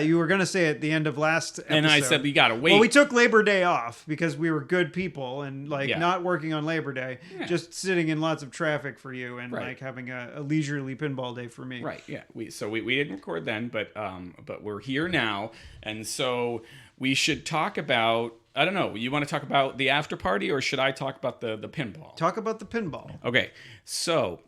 You were going to say at the end of last episode. And I said, we got to wait. Well, we took Labor Day off because we were good people and not working on Labor Day, just sitting in lots of traffic for you and like having a leisurely pinball day for me. Right. Yeah. We didn't record then, but we're here now. And so we should talk about, I don't know, you want to talk about the after party or should I talk about the pinball? Talk about the pinball. Okay. So,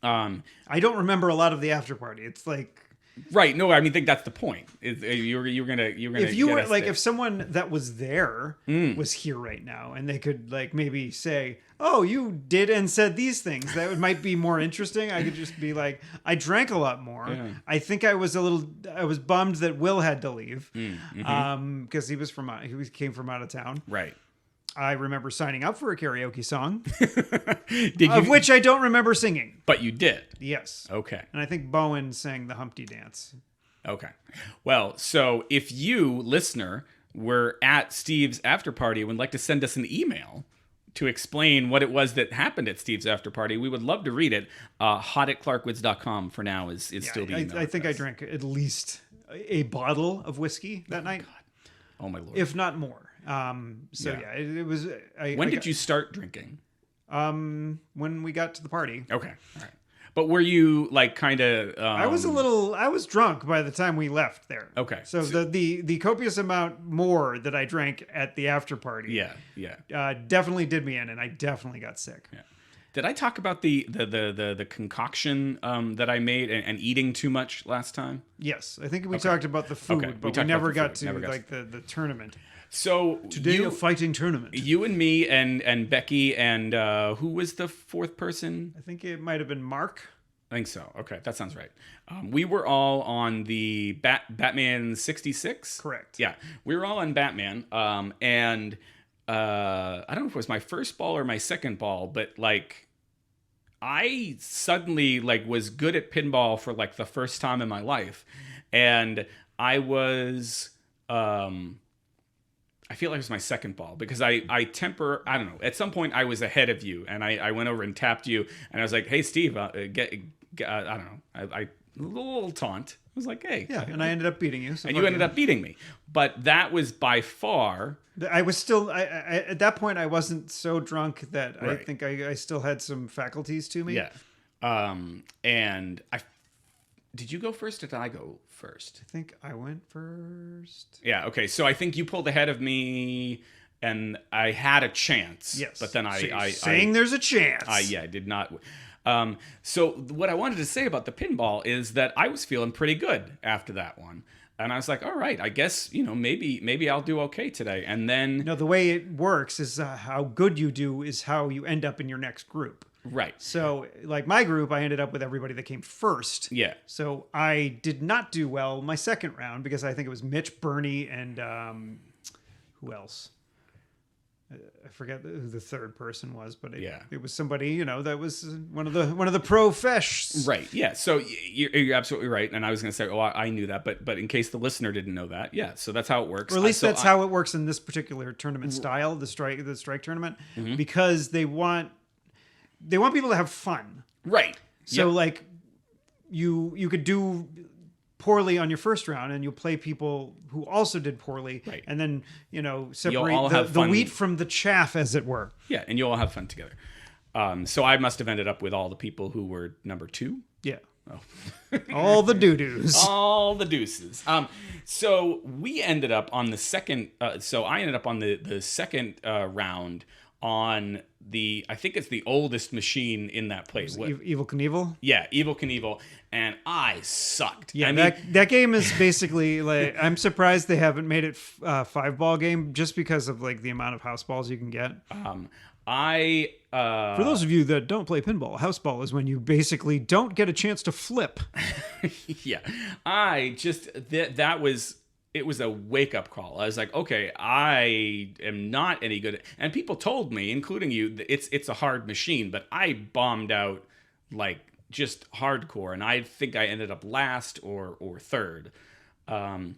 I don't remember a lot of the after party. It's like, right. No, I think that's the point. You're gonna. If you were like, if someone that was there was here right now, and they could like maybe say, "Oh, you did and said these things," that might be more interesting. I could just be like, "I drank a lot more. Yeah. I think I was bummed that Will had to leave, because he came from out of town." Right. I remember signing up for a karaoke song, of which I don't remember singing. But you did. Yes. Okay. And I think Bowen sang the Humpty Dance. Okay. Well, so if you, listener, were at Steve's after party and would like to send us an email to explain what it was that happened at Steve's after party, we would love to read it. hot@clarkwoods.com for now is still the email. I think I drank at least a bottle of whiskey that night. God. Oh, my Lord. If not more. It was. When did you start drinking? When we got to the party. Okay, all right. But were you like kind of? I was drunk by the time we left there. Okay. So the copious amount more that I drank at the after party. Yeah. Definitely did me in, and I definitely got sick. Yeah. Did I talk about the concoction that I made and eating too much last time? Yes, I think we talked about the food, Okay, we but we talked never about the got food. to Never got like the tournament. So Today a fighting tournament. you and me and Becky and who was the fourth person? I think it might have been Mark. I think so. Okay, that sounds right. We were all on the Batman 66. Correct. Yeah, we were all on Batman. And I don't know if it was my first ball or my second ball, but like I suddenly like was good at pinball for like the first time in my life, and I was. I feel like it was my second ball because I don't know. At some point I was ahead of you and I went over and tapped you and I was like, hey, Steve, I don't know. I a little taunt. I was like, hey. Yeah, and I ended up beating you. So and you ended up beating me. But that was by far. I was still, I at that point, I wasn't so drunk that I Right. think I still had some faculties to me. Yeah. And did you go first or did I go first? I think I went first. Yeah. Okay. So I think you pulled ahead of me and I had a chance. Yes. But then there's a chance. I did not. So what I wanted to say about the pinball is that I was feeling pretty good after that one. And I was like, all right, I guess, maybe I'll do okay today. And then. No, the way it works is how good you do is how you end up in your next group. Right. So, like my group, I ended up with everybody that came first. Yeah. So I did not do well my second round because I think it was Mitch, Bernie, and who else? I forget who the third person was, but it was somebody that was one of the pro fesh. Right. Yeah. So you're absolutely right, and I was going to say, I knew that, but in case the listener didn't know that, yeah. So that's how it works. Or at least that's how it works in this particular tournament style, the strike tournament, because they want people to have fun. Right. So Yep. like you could do poorly on your first round and you'll play people who also did poorly. Right. And then, all separate have the fun. wheat from the chaff, as it were. Yeah, and you'll all have fun together. So I must have ended up with all the people who were number 2. Yeah. Oh. All the doo-doos. All the deuces. So we ended up on the second. So I ended up on the second round on I think it's the oldest machine in that place. Evil Knievel? Yeah, Evil Knievel, and I sucked. Yeah, I mean, that game is basically like, I'm surprised they haven't made it 5-ball game just because of like the amount of house balls you can get. For those of you that don't play pinball, house ball is when you basically don't get a chance to flip. yeah, it was a wake-up call. I was like, okay, I am not any good. And people told me, including you, that it's a hard machine, but I bombed out like just hardcore, and I think I ended up last or third. And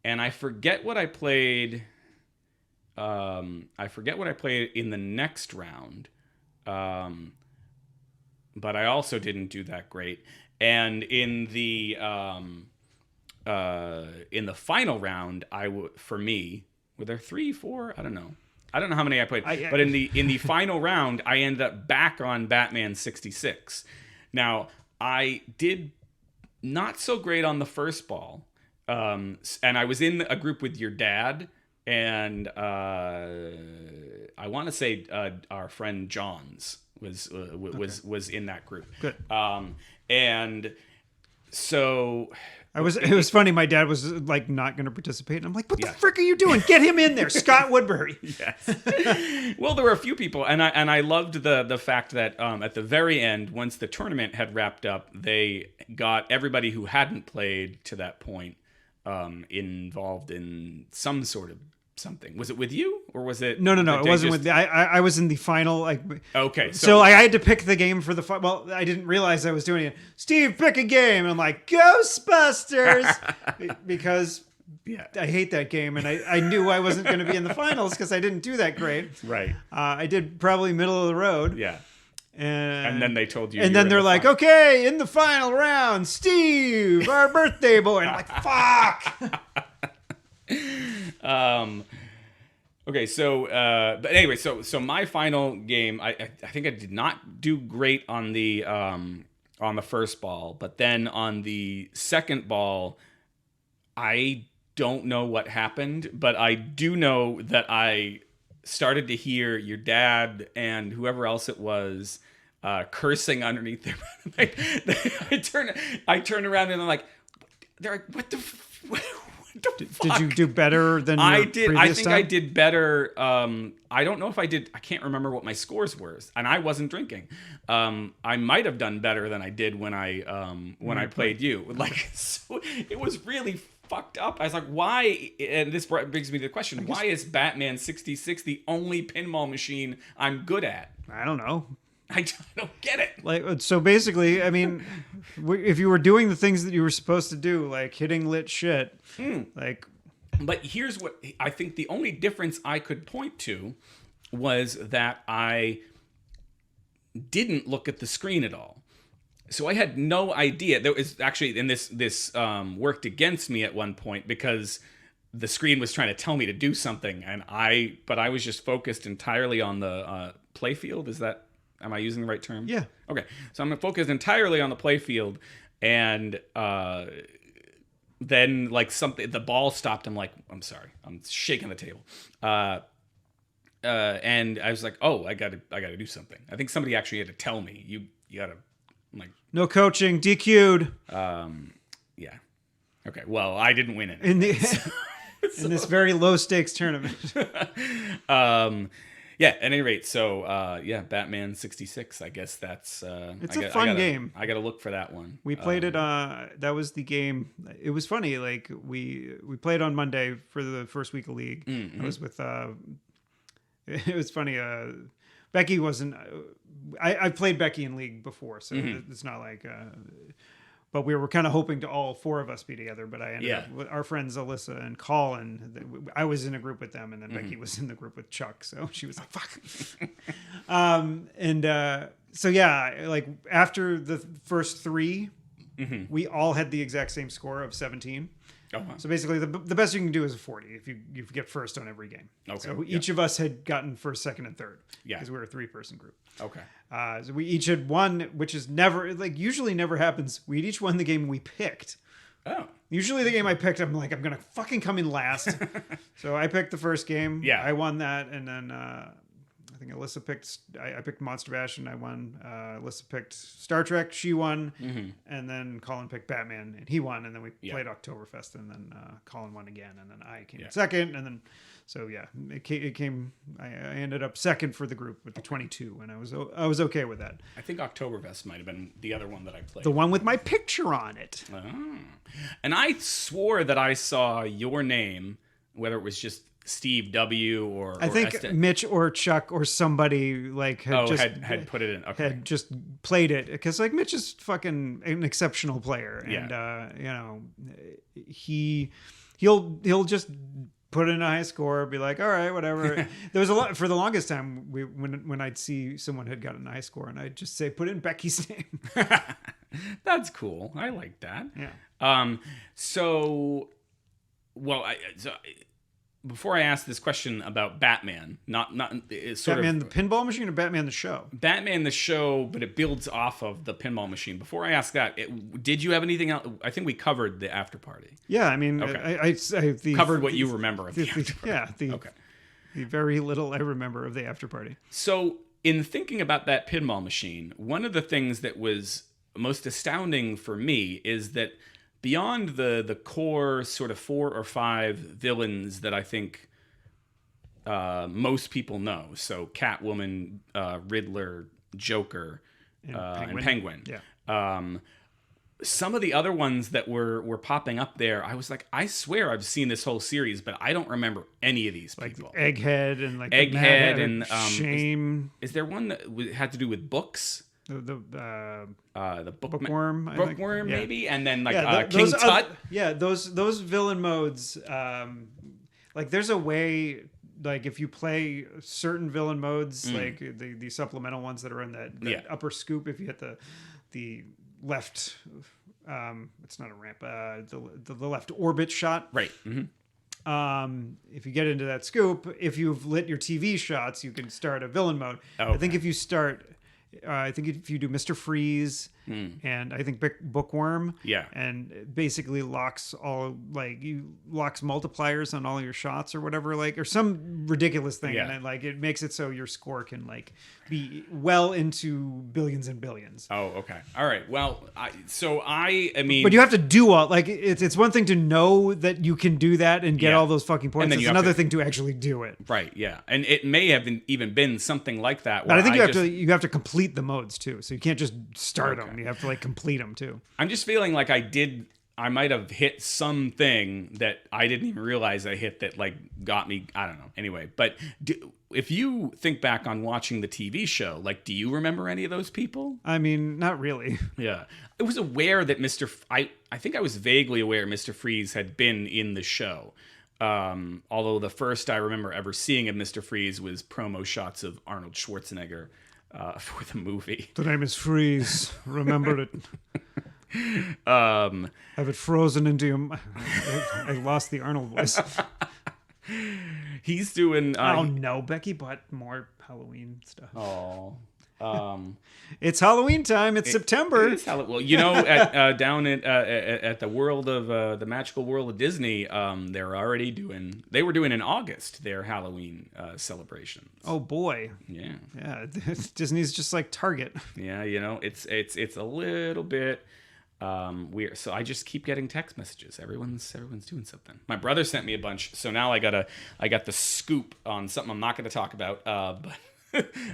I forget what I played. I forget what I played in the next round. But I also didn't do that great. And in the final round, for me, were there 3, 4? I don't know how many I played. But in the final round, I ended up back on Batman 66. Now, I did not so great on the first ball, and I was in a group with your dad, and I want to say our friend John's was in that group. Good. And so. It was funny. My dad was like not going to participate, and I'm like, "What the frick are you doing? Get him in there, Scott Woodbury." Yes. Well, there were a few people, and I loved the fact that at the very end, once the tournament had wrapped up, they got everybody who hadn't played to that point involved in some sort of something. Was it with you, or was it? No. It wasn't with me. I was in the final. Like, okay, so I had to pick the game for the well. I didn't realize I was doing it. Steve, pick a game, and I'm like Ghostbusters because I hate that game, and I knew I wasn't going to be in the finals because I didn't do that great. Right. I did probably middle of the road. Yeah. And then they told you. And then they're like, okay, in the final round, Steve, our birthday boy. And I'm like, fuck. Okay, so but anyway, so my final game, I think I did not do great on the first ball, but then on the second ball, I don't know what happened, but I do know that I started to hear your dad and whoever else it was cursing underneath them. Like, I turn around and I'm like, they're like, what the fuck? Did you do better than I your did. previous I think time? I did better. I don't know if I did. I can't remember what my scores were, and I wasn't drinking. I might have done better than I did when I played you. Like, so it was really fucked up. I was like, why? And this brings me to the question: why is Batman 66 the only pinball machine I'm good at? I don't know. I don't get it. Like, so basically, I mean, if you were doing the things that you were supposed to do, like hitting lit shit, like, But here's what I think the only difference I could point to was that I didn't look at the screen at all. So I had no idea. There was actually, and this worked against me at one point because the screen was trying to tell me to do something, but I was just focused entirely on the play field. Am I using the right term? yeah. Okay. So I'm focused entirely on the play field, and then like the ball stopped. I'm like, I'm sorry. I'm shaking the table. And I was like, oh, I gotta do something. I think somebody actually had to tell me, you gotta, I'm like, No coaching, DQ'd. yeah. Okay. Well, I didn't win it. In this very low stakes tournament. Yeah, at any rate, so Batman 66. I guess that's It's a fun game. I gotta look for that one. We played it. That was the game. It was funny. Like we played on Monday for the first week of league. Mm-hmm. I was with. It was funny. Becky wasn't. I played Becky in league before, so it's not like. But we were kind of hoping to all four of us be together. But I ended up with our friends Alyssa and Colin. I was in a group with them, and then Becky was in the group with Chuck. So she was like, "Fuck." So yeah, like after the first three, we all had the exact same score of 17. Oh, wow. So basically, the best you can do is a 40 if you get first on every game. Okay. So each of us had gotten first, second, and third. Yeah. Because we were a 3-person group. Okay. So we each had won, which is usually never happens. We each won the game we picked. Oh. Usually the game I picked, I'm like, I'm going to fucking come in last. So I picked the first game. Yeah. I won that. And then I think Alyssa picked, I picked Monster Bash and I won. Alyssa picked Star Trek. She won. And then Colin picked Batman and he won. And then we played Oktoberfest and then Colin won again. And then I came in second. And then, so yeah, it came, I ended up second for the group with the 22. And I was okay with that. I think Oktoberfest might have been the other one that I played. The one with my picture on it. Oh. And I swore that I saw your name, whether it was just Steve W. or I think Esther. Mitch or Chuck or somebody like had put it in. Okay. Had just played it because like Mitch is fucking an exceptional player and you know he'll just put in a high score, be like, all right, whatever. There was a lot for the longest time when I'd see someone had gotten a high score and I'd just say put in Becky's name. That's cool. I like that. Yeah. Before I ask this question about Batman, not it's sort Batman of the pinball machine or Batman the show? Batman the show, but it builds off of the pinball machine. Before I ask that, did you have anything else? I think we covered the after party. Yeah, I mean, Okay. Covered what you remember of the after party. Yeah, the very little I remember of the after party. So, in thinking about that pinball machine, one of the things that was most astounding for me is that beyond the core sort of 4 or 5 villains that I think most people know, so Catwoman, Riddler, Joker, and Penguin. Yeah. Some of the other ones that were popping up there, I was like, I swear I've seen this whole series, but I don't remember any of these people. Like Egghead and like Egghead and Shame. Is there one that had to do with books? The bookworm, bookworm, maybe, and then like King those Tut. Those villain modes. Like there's a way. Like if you play certain villain modes, like the supplemental ones that are in that upper scoop, if you hit the left, it's not a ramp. The left orbit shot. Right. Mm-hmm. If you get into that scoop, if you've lit your TV shots, you can start a villain mode. Okay. I think if you start I think if you do Mr. Freeze and I think Bookworm, Yeah. and it basically locks locks multipliers on all your shots or whatever, like, or some ridiculous thing, Yeah. and then like it makes it so your score can like be well into billions and billions. Oh, okay. All right. Well, I mean, But you have to do all like it's one thing to know that you can do that and get Yeah. all those fucking points. And then It's you have another to- thing to actually do it. right. Yeah. And it may have even been something like that. But Where I think you have to complete the modes too. So you can't just start them. You have to like complete them too. I'm just feeling like I might have hit something that I didn't even realize I hit that like got me. I don't know. Anyway, but if you think back on watching the TV show, like, do you remember any of those people? I mean, not really. Yeah. I was aware that I think I was vaguely aware Mr. Freeze had been in the show. Although the first I remember ever seeing of Mr. Freeze was promo shots of Arnold Schwarzenegger for the movie. The name is Freeze. Remember it. Um, Have it frozen into your. I lost the Arnold voice. he's doing. Oh no, Becky bought more Halloween stuff. Oh. It's Halloween time. It's September. It is well, down at the world of the magical world of Disney, they were doing in August their Halloween celebrations. Oh boy. Yeah. Yeah. Disney's just like Target. Yeah, it's a little bit weird. So I just keep getting text messages. Everyone's doing something. My brother sent me a bunch, so now I got the scoop on something I'm not going to talk about. But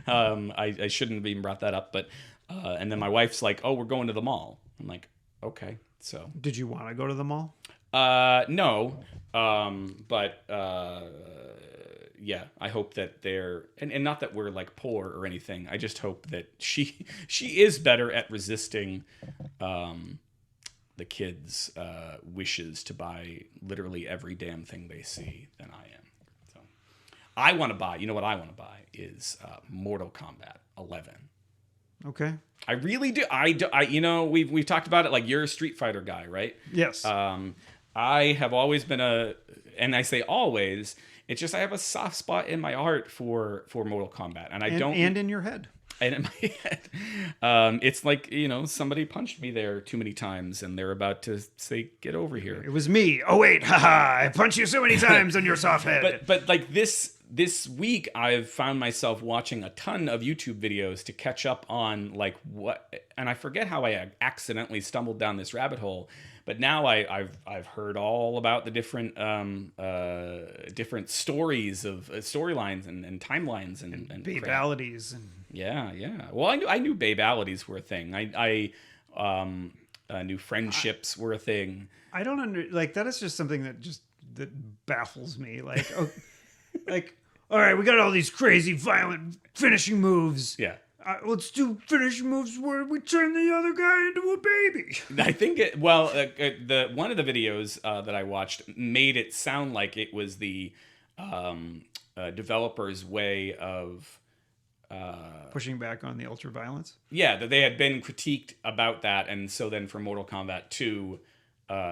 I shouldn't have even brought that up. But and then my wife's like, "Oh, we're going to the mall." I'm like, "Okay." So Did you want to go to the mall? no, but yeah, I hope that they're and not that we're like poor or anything. I just hope that she is better at resisting the kids' wishes to buy literally every damn thing they see than I am. So I want to buy. You know what I want to buy is Mortal Kombat 11. Okay. I really do. I we've talked about it. Like, you're a Street Fighter guy, right? Yes. I have always been and I say always. It's just I have a soft spot in my heart for Mortal Kombat, and and in your head. And in my head, it's like, somebody punched me there too many times, and they're about to say, "Get over here." It was me. Oh wait, haha! I punched you so many times on your soft head. But like this week, I've found myself watching a ton of YouTube videos to catch up on like what, and I forget how I accidentally stumbled down this rabbit hole. But now I've heard all about the different different stories of storylines and timelines and babalities and yeah. Well, I knew babalities were a thing. I knew friendships were a thing. I don't that is just something that baffles me. Like, like, all right, we got all these crazy violent finishing moves. Yeah. Let's do finishing moves where we turn the other guy into a baby. I think the one of the videos that I watched made it sound like it was the developers' way of pushing back on the ultra violence. Yeah, that they had been critiqued about that, and so then for Mortal Kombat 2,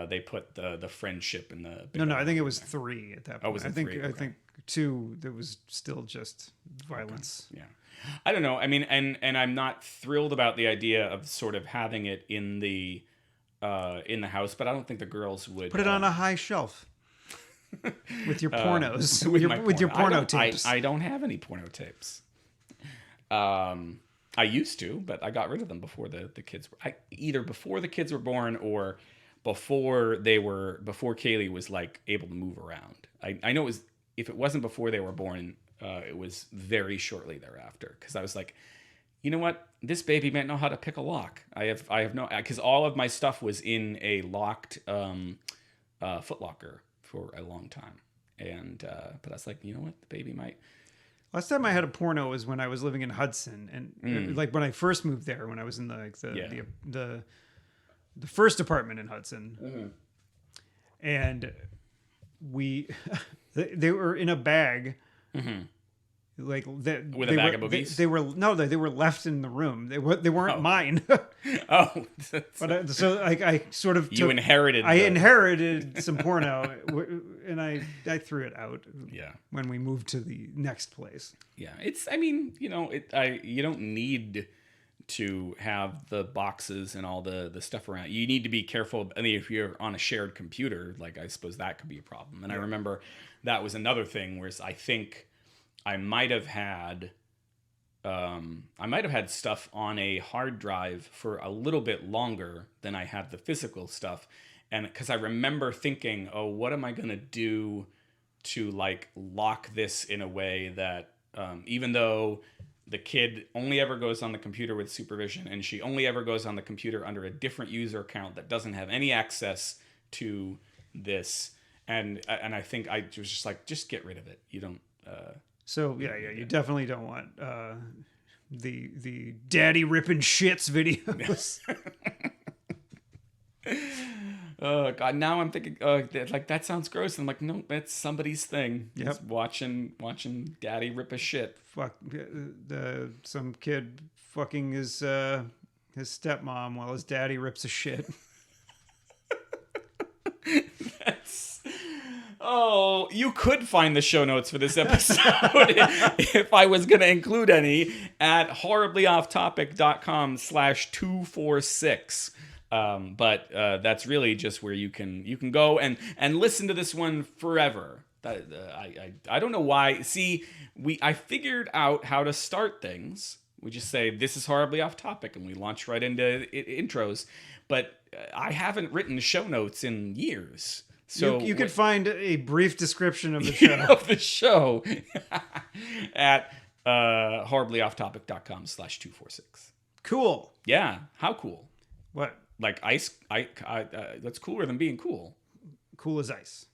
they put the friendship in the. No, I think it was 3 at that point. Oh, was it 3? Okay. I think 2 there was still just violence. Okay. Yeah. I don't know. I mean, and I'm not thrilled about the idea of sort of having it in the house, but I don't think the girls would put it on a high shelf with your pornos, with your porno tapes. I don't have any porno tapes. I used to, but I got rid of them before the kids were either before the kids were born or before Kaylee was like able to move around. I know if it wasn't before they were born. It was very shortly thereafter, because I was like, you know what? This baby might know how to pick a lock. I have no, because all of my stuff was in a locked Foot Locker for a long time, and but I was like, you know what? The baby might. Last time I had a porno was when I was living in Hudson, and like when I first moved there, when I was in the first apartment in Hudson, and they were in a bag. Mm-hmm. Like that with a bag of boobies. They were left in the room. They weren't mine. Oh, but so I sort of inherited. I inherited some porno, and I threw it out. Yeah. When we moved to the next place. Yeah, it's. I mean, you don't need to have the boxes and all the stuff around. You need to be careful. I mean, if you're on a shared computer, like I suppose that could be a problem. And I remember that was another thing where I think I might have had stuff on a hard drive for a little bit longer than I had the physical stuff. And because I remember thinking, oh, what am I going to do to like lock this in a way that even though the kid only ever goes on the computer with supervision and she only ever goes on the computer under a different user account that doesn't have any access to this. And I think I was just like, just get rid of it. You don't. So you definitely don't want the daddy ripping shits videos. Oh God! Now I'm thinking, like that sounds gross. I'm like, no, that's somebody's thing. Yep. Just watching daddy rip a shit. Fuck, some kid fucking his stepmom while his daddy rips a shit. Oh, you could find the show notes for this episode if I was going to include any at horriblyofftopic.com/246. But that's really just where you can go and listen to this one forever. I don't know why. See, I figured out how to start things. We just say this is horribly off topic, and we launch right into intros. But I haven't written show notes in years. So you could find a brief description of the show at horriblyofftopic.com/246. Cool. Yeah, how cool? What? Like ice? That's cooler than being cool. Cool as ice.